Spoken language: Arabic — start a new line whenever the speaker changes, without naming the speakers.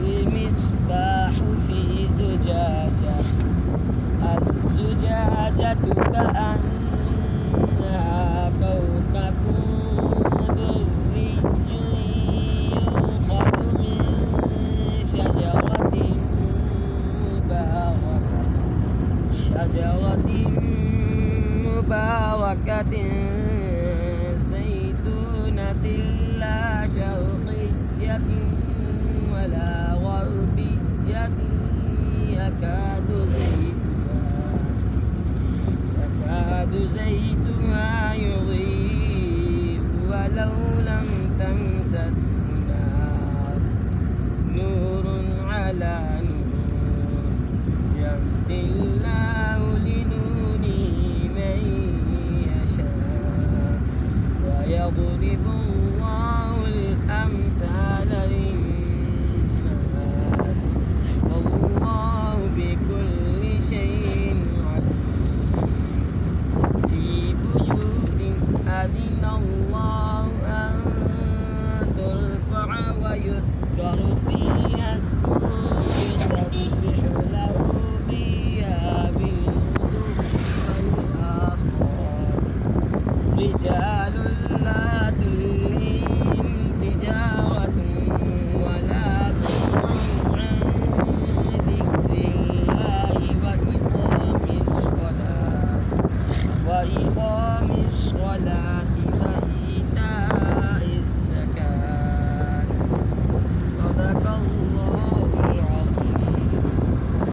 المصباح في زجاجة الزجاجة كأنها كوكب دري يوقد من شجرة مباركة زيتونة لا شرقية ولا غربية يكاد زيتها يضيء ولو لم تمسسه نار نور على نور يهدي الله لنوره من يشاء ويضرب الله الأمثال للناس والله بكل شيء عليم في بيوت أذن الله أن ترفع ويذكر فيها اسمه يسبح له فيها بالغدو والآصال رجال لا تلهيهم تجارة ولا بيع عن ذكر الله وإقام الصلاة